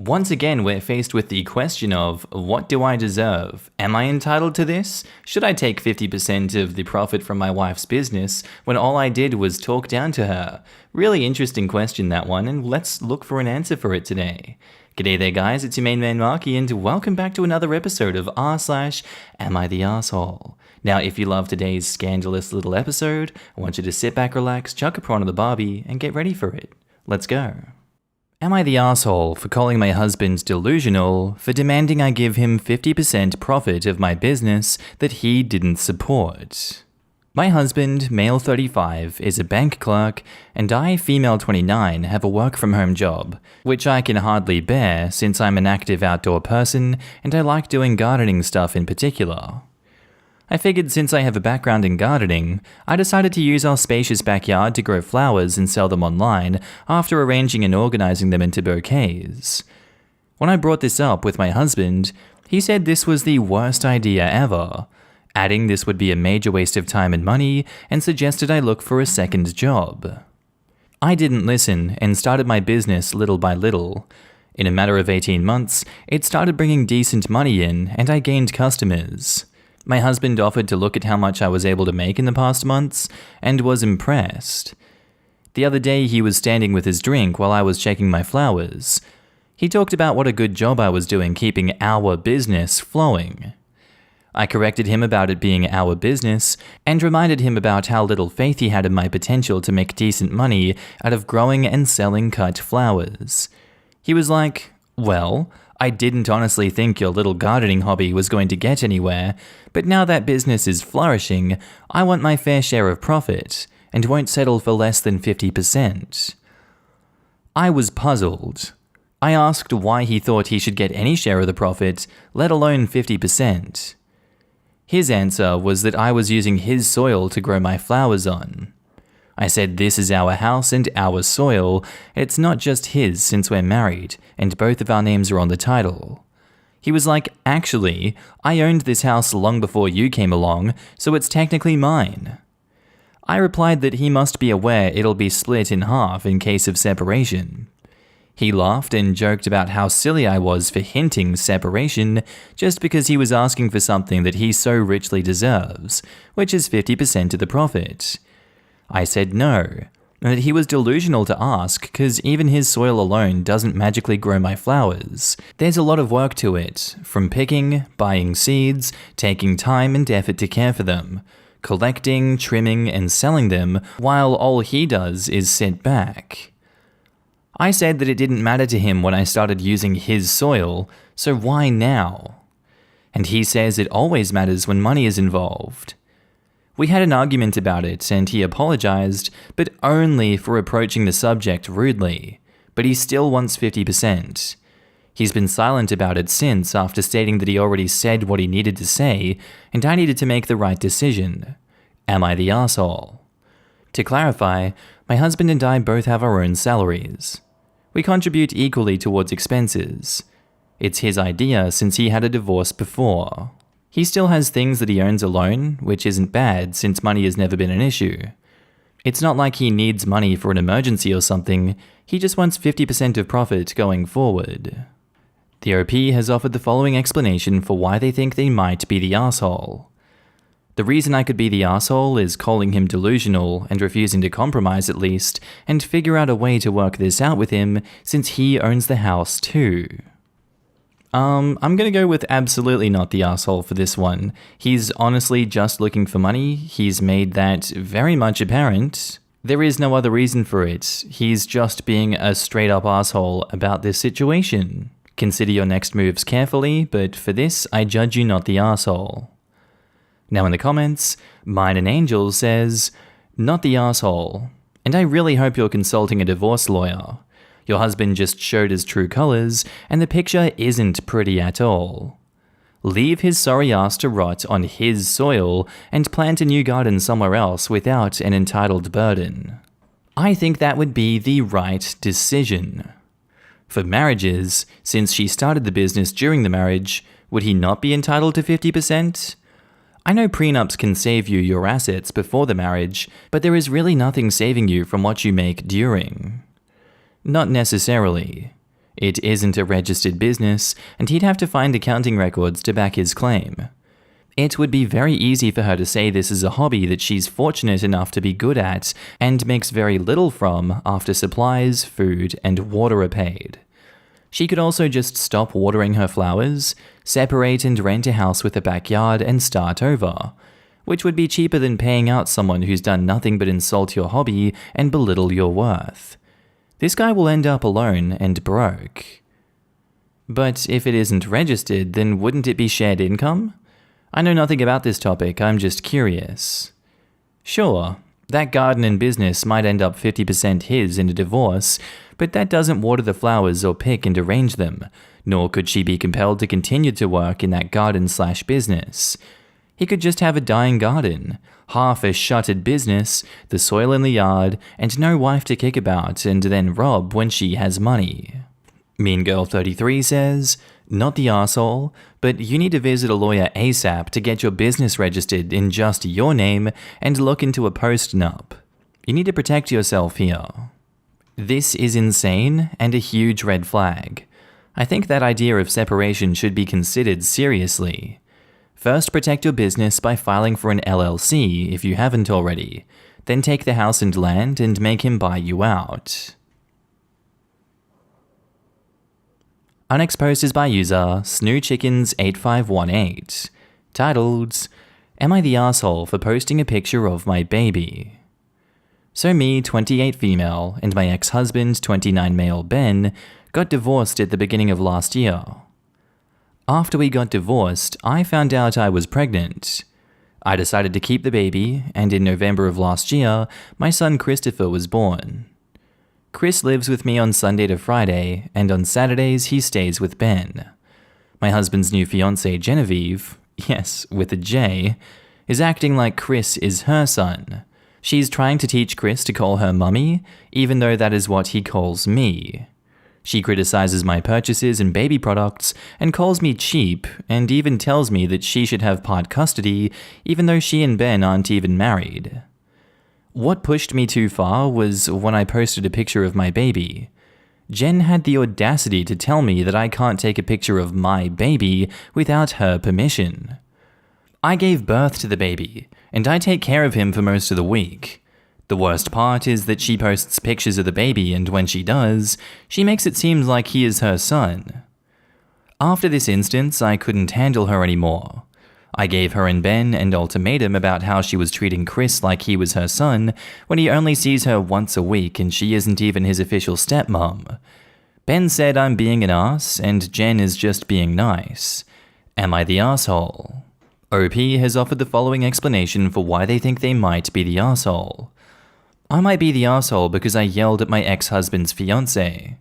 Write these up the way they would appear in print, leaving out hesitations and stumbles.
Once again, we're faced with the question of, what do I deserve? Am I entitled to this? Should I take 50% of the profit from my wife's business when all I did was talk down to her? Really interesting question, that one, and let's look for an answer for it today. G'day there guys, it's your main man Markee, and welcome back to another episode of r/Am I the Arsehole? Now, if you love today's scandalous little episode, I want you to sit back, relax, chuck a prawn on the barbie, and get ready for it. Let's go. Am I the asshole for calling my husband delusional for demanding I give him 50% profit of my business that he didn't support? My husband, male 35, is a bank clerk, and I, female 29, have a work-from-home job, which I can hardly bear since I'm an active outdoor person and I like doing gardening stuff in particular. I figured since I have a background in gardening, I decided to use our spacious backyard to grow flowers and sell them online after arranging and organizing them into bouquets. When I brought this up with my husband, he said this was the worst idea ever, adding this would be a major waste of time and money and suggested I look for a second job. I didn't listen and started my business little by little. In a matter of 18 months, it started bringing decent money in and I gained customers. My husband offered to look at how much I was able to make in the past months, and was impressed. The other day he was standing with his drink while I was checking my flowers. He talked about what a good job I was doing keeping our business flowing. I corrected him about it being our business, and reminded him about how little faith he had in my potential to make decent money out of growing and selling cut flowers. He was like, "Well, I didn't honestly think your little gardening hobby was going to get anywhere, but now that business is flourishing, I want my fair share of profit, and won't settle for less than 50%. I was puzzled. I asked why he thought he should get any share of the profit, let alone 50%. His answer was that I was using his soil to grow my flowers on. I said this is our house and our soil, it's not just his since we're married, and both of our names are on the title. He was like, actually, I owned this house long before you came along, so it's technically mine. I replied that he must be aware it'll be split in half in case of separation. He laughed and joked about how silly I was for hinting separation just because he was asking for something that he so richly deserves, which is 50% of the profit. I said no, and that he was delusional to ask because even his soil alone doesn't magically grow my flowers. There's a lot of work to it, from picking, buying seeds, taking time and effort to care for them, collecting, trimming, and selling them, while all he does is sit back. I said that it didn't matter to him when I started using his soil, so why now? And he says it always matters when money is involved. We had an argument about it, and he apologized, but only for approaching the subject rudely. But he still wants 50%. He's been silent about it since, after stating that he already said what he needed to say, and I needed to make the right decision. Am I the asshole? To clarify, my husband and I both have our own salaries. We contribute equally towards expenses. It's his idea since he had a divorce before. He still has things that he owns alone, which isn't bad since money has never been an issue. It's not like he needs money for an emergency or something, he just wants 50% of profit going forward. The OP has offered the following explanation for why they think they might be the asshole. The reason I could be the asshole is calling him delusional and refusing to compromise at least, and figure out a way to work this out with him since he owns the house too. I'm gonna go with absolutely not the asshole for this one. He's honestly just looking for money. He's made that very much apparent. There is no other reason for it. He's just being a straight up asshole about this situation. Consider your next moves carefully, but for this, I judge you not the asshole. Now in the comments, Mine and Angel says, not the asshole. And I really hope you're consulting a divorce lawyer. Your husband just showed his true colors, and the picture isn't pretty at all. Leave his sorry ass to rot on his soil and plant a new garden somewhere else without an entitled burden. I think that would be the right decision. For marriages, since she started the business during the marriage, would he not be entitled to 50%? I know prenups can save you your assets before the marriage, but there is really nothing saving you from what you make during. Not necessarily. It isn't a registered business, and he'd have to find accounting records to back his claim. It would be very easy for her to say this is a hobby that she's fortunate enough to be good at and makes very little from after supplies, food, and water are paid. She could also just stop watering her flowers, separate and rent a house with a backyard, and start over, which would be cheaper than paying out someone who's done nothing but insult your hobby and belittle your worth. This guy will end up alone and broke. But if it isn't registered, then wouldn't it be shared income? I know nothing about this topic, I'm just curious. Sure, that garden and business might end up 50% his in a divorce, but that doesn't water the flowers or pick and arrange them, nor could she be compelled to continue to work in that garden/business. He could just have a dying garden, half a shuttered business, the soil in the yard, and no wife to kick about and then rob when she has money. Mean Girl 33 says, not the arsehole, but you need to visit a lawyer ASAP to get your business registered in just your name and look into a post-nup. You need to protect yourself here. This is insane and a huge red flag. I think that idea of separation should be considered seriously. First, protect your business by filing for an LLC if you haven't already. Then take the house and land and make him buy you out. Our next post is by user SnooChickens8518, titled, Am I the asshole for posting a picture of my baby? So me, 28 female, and my ex-husband, 29 male Ben, got divorced at the beginning of last year. After we got divorced, I found out I was pregnant. I decided to keep the baby, and in November of last year, my son Christopher was born. Chris lives with me on Sunday to Friday, and on Saturdays he stays with Ben. My husband's new fiancée Genevieve, yes, with a J, is acting like Chris is her son. She's trying to teach Chris to call her mummy, even though that is what he calls me. She criticizes my purchases and baby products and calls me cheap, and even tells me that she should have part custody, even though she and Ben aren't even married. What pushed me too far was when I posted a picture of my baby. Jen had the audacity to tell me that I can't take a picture of my baby without her permission. I gave birth to the baby, and I take care of him for most of the week. The worst part is that she posts pictures of the baby, and when she does, she makes it seem like he is her son. After this instance, I couldn't handle her anymore. I gave her and Ben an ultimatum about how she was treating Chris like he was her son when he only sees her once a week and she isn't even his official stepmom. Ben said I'm being an ass and Jen is just being nice. Am I the asshole? OP has offered the following explanation for why they think they might be the asshole. I might be the asshole because I yelled at my ex-husband's fiancée.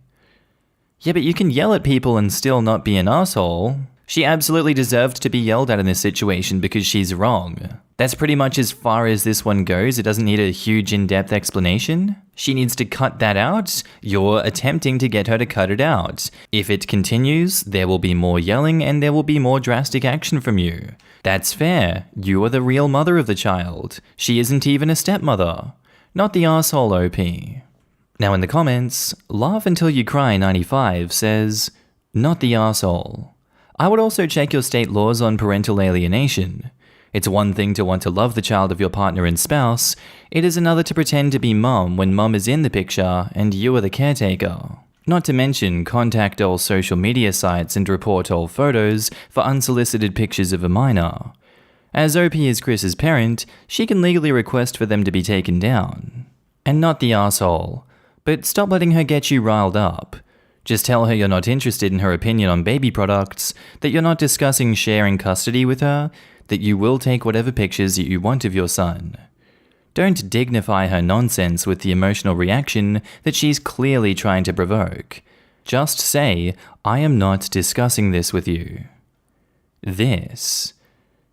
Yeah, but you can yell at people and still not be an asshole. She absolutely deserved to be yelled at in this situation because she's wrong. That's pretty much as far as this one goes. It doesn't need a huge in-depth explanation. She needs to cut that out. You're attempting to get her to cut it out. If it continues, there will be more yelling and there will be more drastic action from you. That's fair. You are the real mother of the child. She isn't even a stepmother. Not the asshole OP. Now in the comments, Laugh Until You Cry 95 says, not the asshole. I would also check your state laws on parental alienation. It's one thing to want to love the child of your partner and spouse, it is another to pretend to be mum when mum is in the picture and you are the caretaker. Not to mention contact all social media sites and report all photos for unsolicited pictures of a minor. As OP is Chris's parent, she can legally request for them to be taken down. And not the asshole. But stop letting her get you riled up. Just tell her you're not interested in her opinion on baby products, that you're not discussing sharing custody with her, that you will take whatever pictures you want of your son. Don't dignify her nonsense with the emotional reaction that she's clearly trying to provoke. Just say, I am not discussing this with you. This.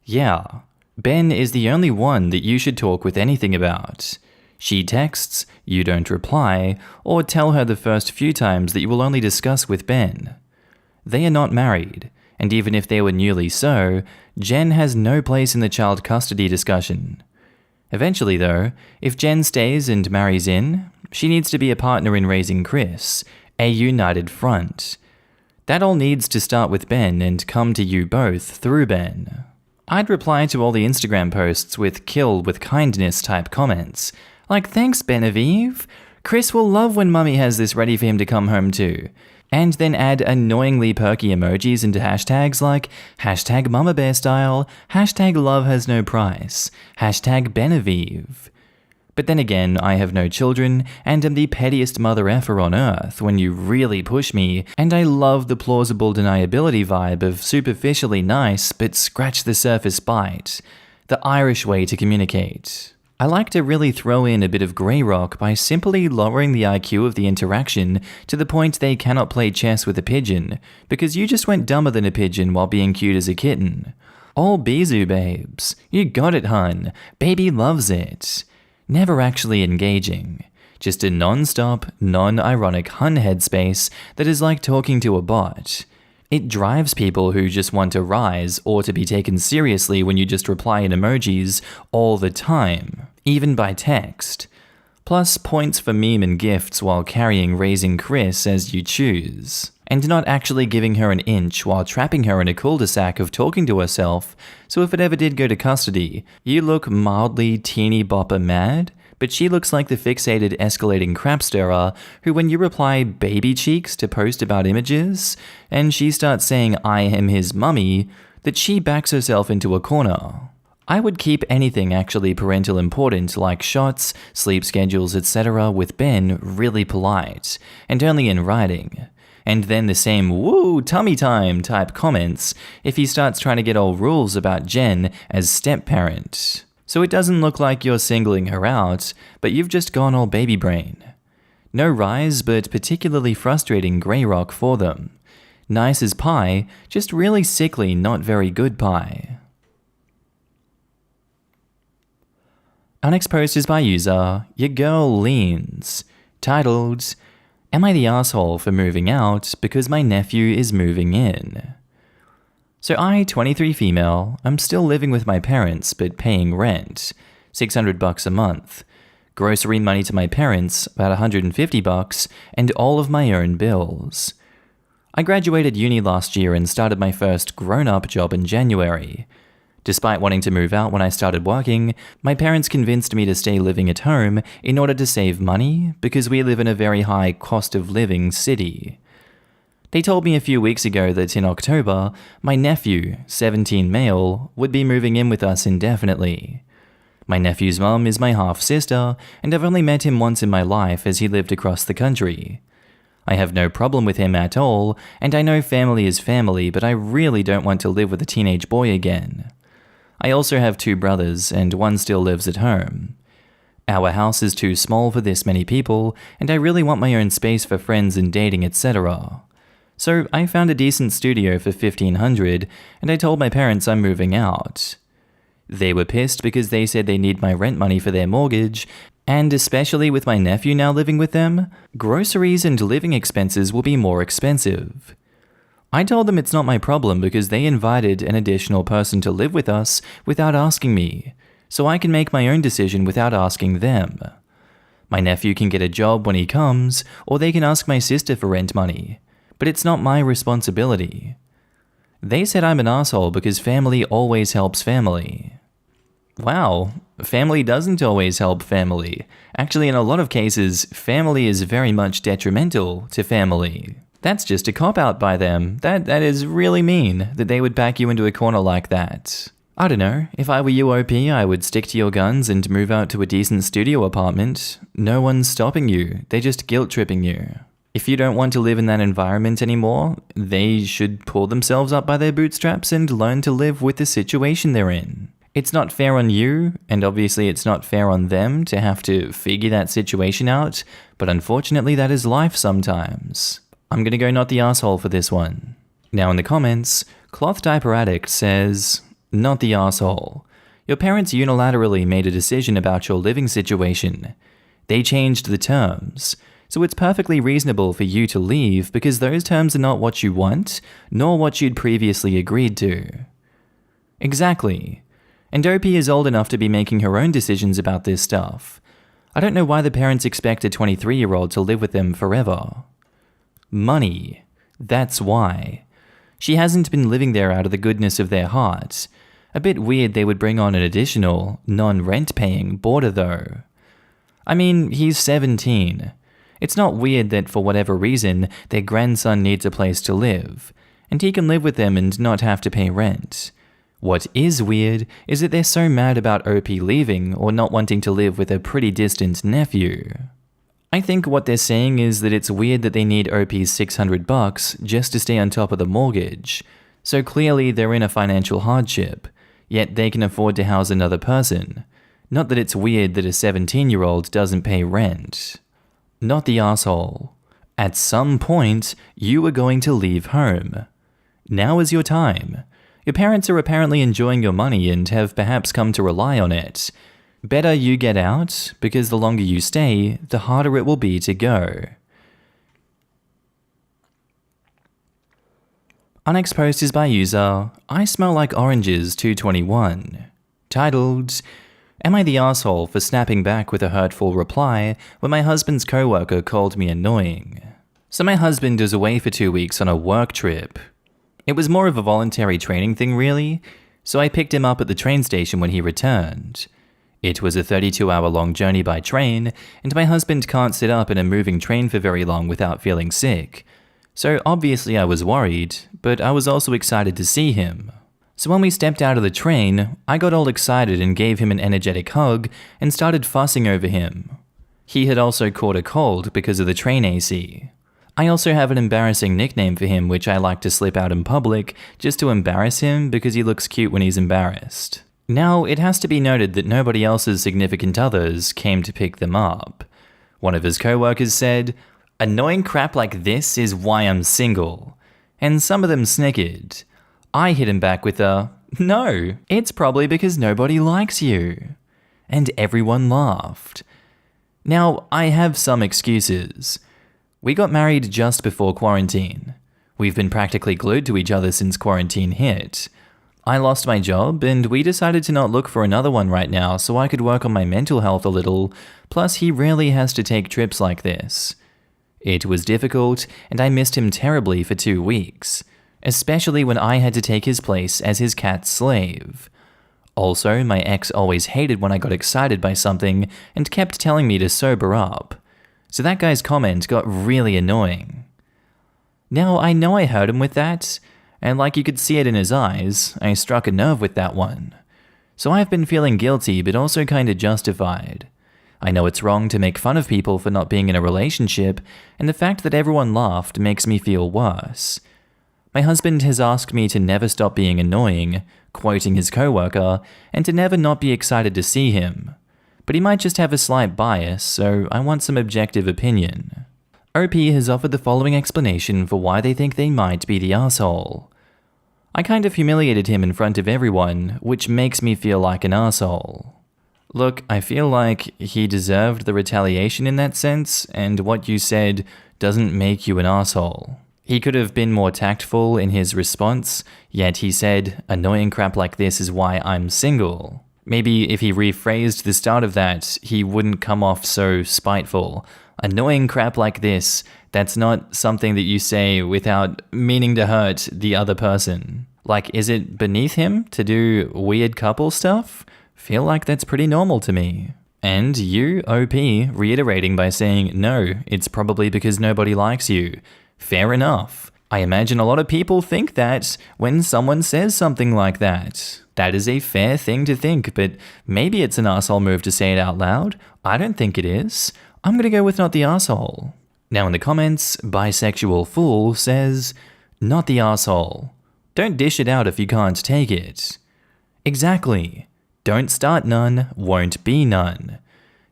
Yeah, Ben is the only one that you should talk with anything about. She texts, you don't reply, or tell her the first few times that you will only discuss with Ben. They are not married, and even if they were newly so, Jen has no place in the child custody discussion. Eventually though, if Jen stays and marries in, she needs to be a partner in raising Chris, A united front. That all needs to start with Ben and come to you both through Ben. I'd reply to all the Instagram posts with kill with kindness type comments. Like, thanks Benevieve. Chris will love when mummy has this ready for him to come home to. And then add annoyingly perky emojis into hashtags like hashtag Mama Bear Style, hashtag Love Has No Price, hashtag Benevieve. But then again, I have no children and am the pettiest mother effer on earth when you really push me, and I love the plausible deniability vibe of superficially nice but scratch the surface bite. The Irish way to communicate. I like to really throw in a bit of grey rock by simply lowering the IQ of the interaction to the point they cannot play chess with a pigeon, because you just went dumber than a pigeon while being cute as a kitten. All Bisou babes. You got it, hun. Baby loves it. Never actually engaging. Just a non-stop, non-ironic hun headspace that is like talking to a bot. It drives people who just want to rise or to be taken seriously when you just reply in emojis all the time, even by text. Plus points for meme and gifts while carrying raising Chris as you choose. And not actually giving her an inch while trapping her in a cul-de-sac of talking to herself, so if it ever did go to custody, you look mildly teeny bopper mad, but she looks like the fixated escalating crap stirrer who when you reply baby cheeks to post about images, and she starts saying I am his mummy, that she backs herself into a corner. I would keep anything actually parental important like shots, sleep schedules, etc. with Ben really polite, and only in writing. And then the same woo tummy time type comments if he starts trying to get all rules about Jen as step-parent. So it doesn't look like you're singling her out, but you've just gone all baby brain. No rise, but particularly frustrating grey rock for them. Nice as pie, just really sickly not very good pie. Our next post is by user Your Girl Leans, titled, Am I the asshole for moving out because my nephew is moving in? So I, 23 female, am still living with my parents but paying rent, $600 a month, grocery money to my parents, about $150, and all of my own bills. I graduated uni last year and started my first grown-up job in January. Despite wanting to move out when I started working, my parents convinced me to stay living at home in order to save money because we live in a very high cost of living city. They told me a few weeks ago that in October, my nephew, 17 male, would be moving in with us indefinitely. My nephew's mum is my half-sister, and I've only met him once in my life as he lived across the country. I have no problem with him at all, and I know family is family, but I really don't want to live with a teenage boy again. I also have 2 brothers, and one still lives at home. Our house is too small for this many people, and I really want my own space for friends and dating, etc. So I found a decent studio for $1,500, and I told my parents I'm moving out. They were pissed because they said they need my rent money for their mortgage, and especially with my nephew now living with them, groceries and living expenses will be more expensive. I told them it's not my problem because they invited an additional person to live with us without asking me, so I can make my own decision without asking them. My nephew can get a job when he comes, or they can ask my sister for rent money, but it's not my responsibility. They said I'm an asshole because family always helps family. Wow, family doesn't always help family. Actually, in a lot of cases, family is very much detrimental to family. That's just a cop-out by them. That is really mean, that they would back you into a corner like that. I don't know, if I were you OP, I would stick to your guns and move out to a decent studio apartment. No one's stopping you, they're just guilt-tripping you. If you don't want to live in that environment anymore, they should pull themselves up by their bootstraps and learn to live with the situation they're in. It's not fair on you, and obviously it's not fair on them to have to figure that situation out, but unfortunately that is life sometimes. I'm gonna go not the asshole for this one. Now in the comments, Cloth Diaper Addict says, not the asshole. Your parents unilaterally made a decision about your living situation. They changed the terms. So it's perfectly reasonable for you to leave because those terms are not what you want, nor what you'd previously agreed to. Exactly. And OP is old enough to be making her own decisions about this stuff. I don't know why the parents expect a 23-year-old to live with them forever. Money. That's why. She hasn't been living there out of the goodness of their heart. A bit weird they would bring on an additional, non-rent paying boarder though. I mean, he's 17. It's not weird that for whatever reason, their grandson needs a place to live, and he can live with them and not have to pay rent. What is weird is that they're so mad about OP leaving or not wanting to live with a pretty distant nephew. I think what they're saying is that it's weird that they need OP's $600 just to stay on top of the mortgage, so clearly they're in a financial hardship, yet they can afford to house another person. Not that it's weird that a 17-year-old doesn't pay rent. Not the asshole. At some point, you are going to leave home. Now is your time. Your parents are apparently enjoying your money and have perhaps come to rely on it. Better you get out, because the longer you stay, the harder it will be to go. Our next post is by user I Smell Like Oranges 221, titled, Am I the asshole for snapping back with a hurtful reply when my husband's coworker called me annoying? So my husband was away for 2 weeks on a work trip. It was more of a voluntary training thing really, so I picked him up at the train station when he returned. It was a 32-hour-long journey by train, and my husband can't sit up in a moving train for very long without feeling sick. So obviously I was worried, but I was also excited to see him. So when we stepped out of the train, I got all excited and gave him an energetic hug and started fussing over him. He had also caught a cold because of the train AC. I also have an embarrassing nickname for him which I like to slip out in public just to embarrass him because he looks cute when he's embarrassed. Now, it has to be noted that nobody else's significant others came to pick them up. One of his co-workers said, "Annoying crap like this is why I'm single." And some of them snickered. I hit him back with a, "No, it's probably because nobody likes you." And everyone laughed. Now, I have some excuses. We got married just before quarantine. We've been practically glued to each other since quarantine hit. I lost my job, and we decided to not look for another one right now so I could work on my mental health a little, plus he rarely has to take trips like this. It was difficult, and I missed him terribly for 2 weeks, especially when I had to take his place as his cat's slave. Also, my ex always hated when I got excited by something and kept telling me to sober up. So that guy's comment got really annoying. Now, I know I hurt him with that, and like you could see it in his eyes, I struck a nerve with that one. So I've been feeling guilty but also kinda justified. I know it's wrong to make fun of people for not being in a relationship, and the fact that everyone laughed makes me feel worse. My husband has asked me to never stop being annoying, quoting his coworker, and to never not be excited to see him. But he might just have a slight bias, so I want some objective opinion. OP has offered the following explanation for why they think they might be the asshole. I kind of humiliated him in front of everyone, which makes me feel like an asshole. Look, I feel like he deserved the retaliation in that sense, and what you said doesn't make you an asshole. He could have been more tactful in his response, yet he said, "Annoying crap like this is why I'm single." Maybe if he rephrased the start of that, he wouldn't come off so spiteful. Annoying crap like this, that's not something that you say without meaning to hurt the other person. Like, is it beneath him to do weird couple stuff? Feel like that's pretty normal to me. And you, OP, reiterating by saying, "No, it's probably because nobody likes you." Fair enough. I imagine a lot of people think that when someone says something like that. That is a fair thing to think, but maybe it's an arsehole move to say it out loud. I don't think it is. I'm gonna go with not the arsehole. Now in the comments, Bisexual Fool says, "Not the arsehole. Don't dish it out if you can't take it." Exactly. Don't start none, won't be none.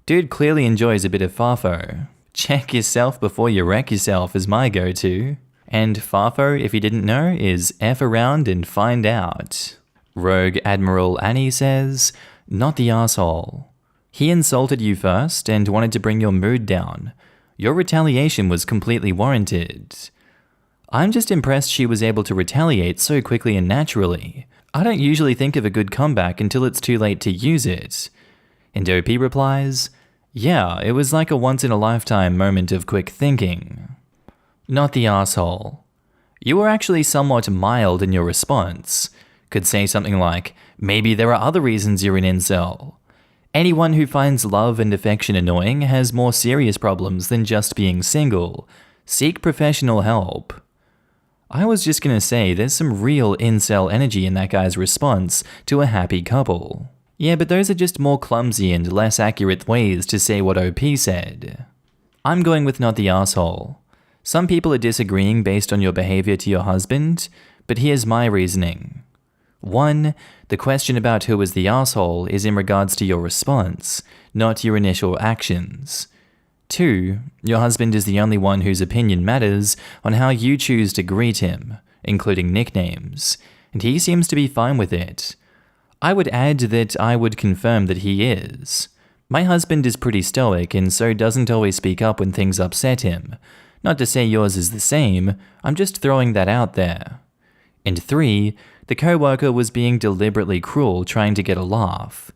Dude clearly enjoys a bit of farfo. Check yourself before you wreck yourself is my go-to. And farfo, if you didn't know, is F around and find out. Rogue Admiral Annie says, "Not the asshole. He insulted you first and wanted to bring your mood down. Your retaliation was completely warranted. I'm just impressed she was able to retaliate so quickly and naturally. I don't usually think of a good comeback until it's too late to use it." And OP replies, "Yeah, it was like a once-in-a-lifetime moment of quick thinking." Not the asshole. You were actually somewhat mild in your response. Could say something like, maybe there are other reasons you're an incel. Anyone who finds love and affection annoying has more serious problems than just being single. Seek professional help. I was just gonna say, there's some real incel energy in that guy's response to a happy couple. Yeah, but those are just more clumsy and less accurate ways to say what OP said. I'm going with not the asshole. Some people are disagreeing based on your behavior to your husband, but here's my reasoning. 1. The question about who is the asshole is in regards to your response, not your initial actions. 2. Your husband is the only one whose opinion matters on how you choose to greet him, including nicknames, and he seems to be fine with it. I would add that I would confirm that he is. My husband is pretty stoic and so doesn't always speak up when things upset him. Not to say yours is the same, I'm just throwing that out there. And 3, the co-worker was being deliberately cruel trying to get a laugh.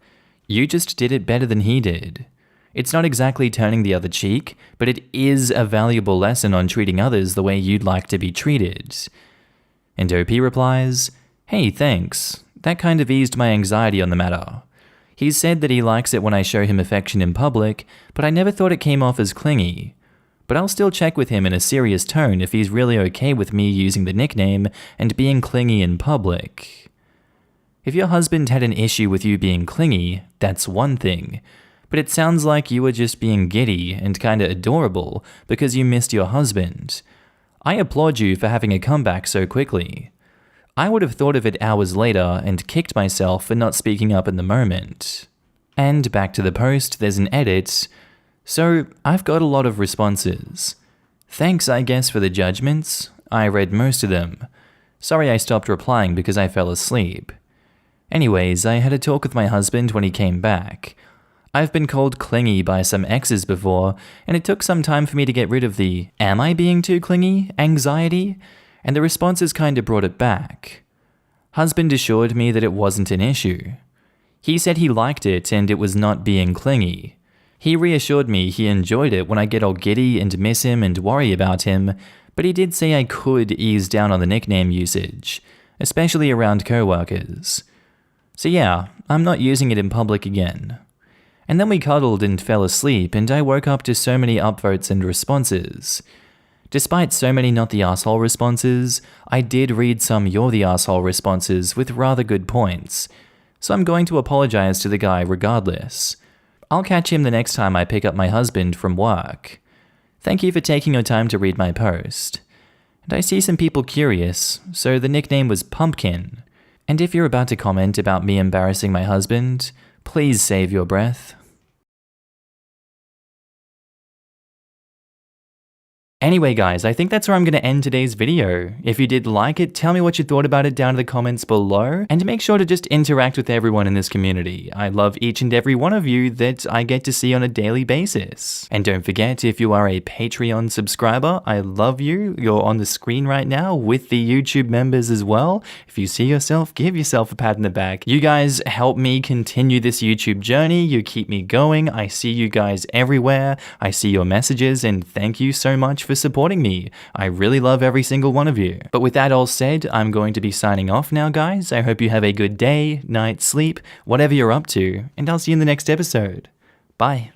You just did it better than he did. It's not exactly turning the other cheek, but it is a valuable lesson on treating others the way you'd like to be treated. And OP replies, hey, thanks. That kind of eased my anxiety on the matter. He said that he likes it when I show him affection in public, but I never thought it came off as clingy. But I'll still check with him in a serious tone if he's really okay with me using the nickname and being clingy in public. If your husband had an issue with you being clingy, that's one thing. But it sounds like you were just being giddy and kinda adorable because you missed your husband. I applaud you for having a comeback so quickly. I would have thought of it hours later and kicked myself for not speaking up in the moment. And back to the post, there's an edit. So, I've got a lot of responses. Thanks, I guess, for the judgments. I read most of them. Sorry I stopped replying because I fell asleep. Anyways, I had a talk with my husband when he came back. I've been called clingy by some exes before, and it took some time for me to get rid of the "am I being too clingy?" anxiety, and the responses kinda brought it back. Husband assured me that it wasn't an issue. He said he liked it and it was not being clingy. He reassured me he enjoyed it when I get all giddy and miss him and worry about him, but he did say I could ease down on the nickname usage, especially around coworkers. So yeah, I'm not using it in public again. And then we cuddled and fell asleep, and I woke up to so many upvotes and responses. Despite so many not the asshole responses, I did read some you're the asshole responses with rather good points, so I'm going to apologize to the guy regardless. I'll catch him the next time I pick up my husband from work. Thank you for taking your time to read my post. And I see some people curious, so the nickname was Pumpkin. And if you're about to comment about me embarrassing my husband, please save your breath. Anyway guys, I think that's where I'm going to end today's video. If you did like it, tell me what you thought about it down in the comments below, and make sure to just interact with everyone in this community. I love each and every one of you that I get to see on a daily basis. And don't forget, if you are a Patreon subscriber, I love you. You're on the screen right now with the YouTube members as well. If you see yourself, give yourself a pat in the back. You guys help me continue this YouTube journey. You keep me going. I see you guys everywhere. I see your messages, and thank you so much for supporting me. I really love every single one of you. But with that all said, I'm going to be signing off now, guys. I hope you have a good day, night, sleep, whatever you're up to, and I'll see you in the next episode. Bye.